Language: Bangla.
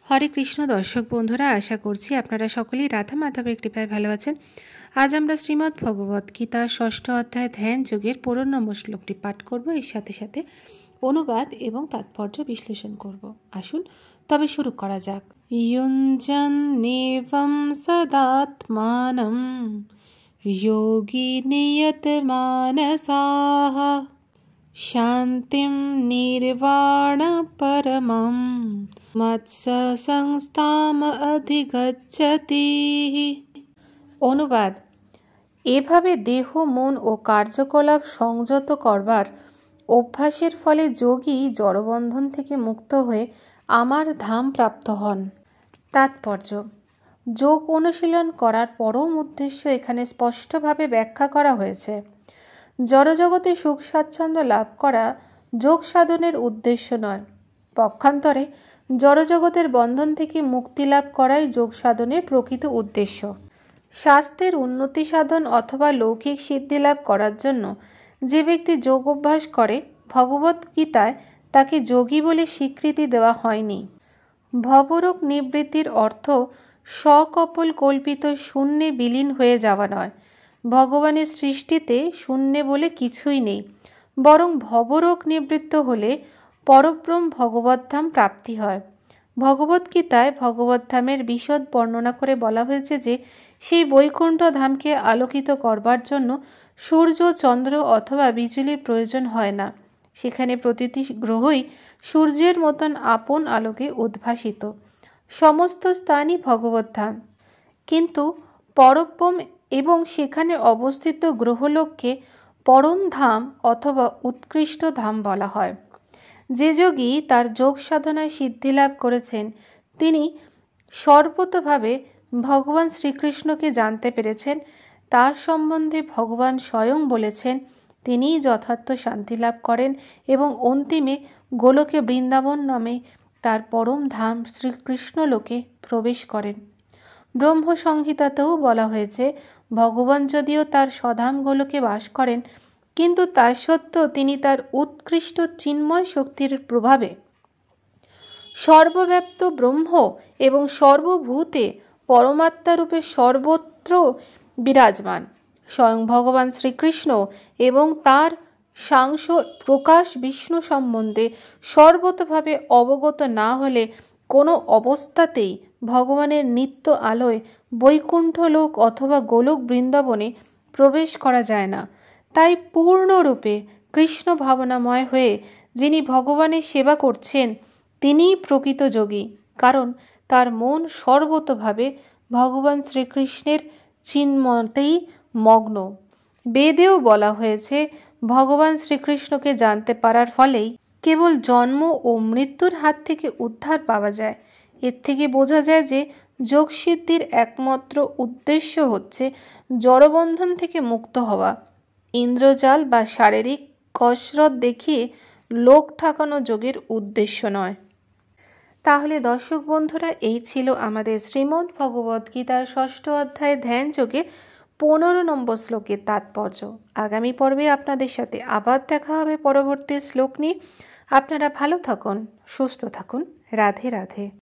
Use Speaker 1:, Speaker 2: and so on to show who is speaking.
Speaker 1: হরে কৃষ্ণ দর্শক বন্ধুরা, আশা করছি আপনারা সকলেই রাধা মাধবের কৃপায় ভালো আছেন। আজ আমরা শ্রীমদ্ ভগবত গীতা ৬ষ্ঠ অধ্যায় ধ্যান যোগের ১৫ নম্বর শ্লোকটি পাঠ করব। এর সাথে সাথে অনুবাদ এবং তাৎপর্য বিশ্লেষণ করব। আসুন তবে শুরু করা যাক। ইয়ুঞ্জন নেবম সদাত্মানম যোগী নিয়ত মানসাহ শান্তিম নির্বাণ পরমম মৎস সংস্থাম অধিগচ্ছতি। অনুবাদ: এভাবে দেহ, মন ও কার্যকলাপ সংযত করবার অভ্যাসের ফলে যোগী জড়বন্ধন থেকে মুক্ত হয়ে আমার ধাম প্রাপ্ত হন। তাৎপর্য: যোগ অনুশীলন করার পরম উদ্দেশ্য এখানে স্পষ্টভাবে ব্যাখ্যা করা হয়েছে। জড়জগতে সুখ স্বাচ্ছন্দ্য লাভ করা যোগ সাধনের উদ্দেশ্য নয়। পক্ষান্তরে জড়জগতের বন্ধন থেকে মুক্তি লাভ করাই যোগ সাধনের প্রকৃত উদ্দেশ্য। স্বাস্থ্যের উন্নতি সাধন অথবা লৌকিক সিদ্ধি লাভ করার জন্য যে ব্যক্তি যোগ অভ্যাস করে, ভগবত গীতায় তাকে যোগী বলে স্বীকৃতি দেওয়া হয়নি। ভবরোগ নিবৃত্তির অর্থ সকপল কল্পিত শূন্যে বিলীন হয়ে যাওয়া নয়। ভগবানের সৃষ্টিতে শূন্যে বলে কিছুই নেই, বরং ভবরোগ নিবৃত্ত হলে পরব্রহ্ম ভগবদ্ধাম প্রাপ্তি হয়। ভগবদ্গীতায় ভগবদ্ধামের বিশদ বর্ণনা করে বলা হয়েছে যে সেই বৈকুণ্ঠ ধামকে আলোকিত করবার জন্য সূর্য, চন্দ্র অথবা বিজুলির প্রয়োজন হয় না। সেখানে প্রতিটি গ্রহই সূর্যের মতন আপন আলোকে উদ্ভাসিত। সমস্ত স্থানই ভগবদ্ধাম, কিন্তু পরব্রহ্ম এবং সেখানে অবস্থিত গ্রহলোককে পরম ধাম অথবা উৎকৃষ্ট ধাম বলা হয়। যে যোগী তার যোগ সাধনায় সিদ্ধি লাভ করেছেন, তিনি সর্বতোভাবে ভগবান শ্রীকৃষ্ণকে জানতে পেরেছেন। তার সম্বন্ধে ভগবান স্বয়ং বলেছেন, তিনিই যথার্থ শান্তি লাভ করেন এবং অন্তিমে গোলকে বৃন্দাবন নামে তার পরম ধাম শ্রীকৃষ্ণ লোকে প্রবেশ করেন। ব্রহ্ম সংহিতাতেও বলা হয়েছে, ভগবান যদিও তার স্বধাম গোলকে বাস করেন, কিন্তু তা সত্ত্বেও তিনি তার উৎকৃষ্ট চিন্ময় শক্তির প্রভাবে সর্বব্যাপ্ত ব্রহ্ম এবং সর্বভূতে পরমাত্মারূপে সর্বত্র বিরাজমান। স্বয়ং ভগবান শ্রীকৃষ্ণ এবং তার সাংস প্রকাশ বিষ্ণু সম্বন্ধে সর্বতভাবে অবগত না হলে কোনো অবস্থাতেই ভগবানের নিত্য আলোয় বৈকুণ্ঠ লোক অথবা গোলক বৃন্দাবনে প্রবেশ করা যায় না। তাই পূর্ণরূপে কৃষ্ণ ভাবনাময় হয়ে যিনি ভগবানের সেবা করছেন, তিনিই প্রকৃত যোগী, কারণ তার মন সর্বতোভাবে ভগবান শ্রীকৃষ্ণের চিন্ময়তেই মগ্ন। বেদেও বলা হয়েছে, ভগবান শ্রীকৃষ্ণকে জানতে পারার ফলেই কেবল জন্ম ও মৃত্যুর হাত থেকে উদ্ধার পাওয়া যায়। এর থেকে বোঝা যায় যে যোগসিদ্ধির একমাত্র উদ্দেশ্য হচ্ছে জড়বন্ধন থেকে মুক্ত হওয়া। ইন্দ্রজাল বা শারীরিক কসরত দেখিয়ে লোক ঠাকানো যোগের উদ্দেশ্য নয়। তাহলে দর্শক বন্ধুরা, এই ছিল আমাদের শ্রীমদ্ ভগবত গীতার ৬ষ্ঠ অধ্যায় ধ্যান যোগে ১৫ নম্বর শ্লোকের তাৎপর্য। আগামী পর্বে আপনাদের সাথে আবার দেখা হবে পরবর্তী শ্লোক নিয়ে। আপনারা ভালো থাকুন, সুস্থ থাকুন। রাধে রাধে।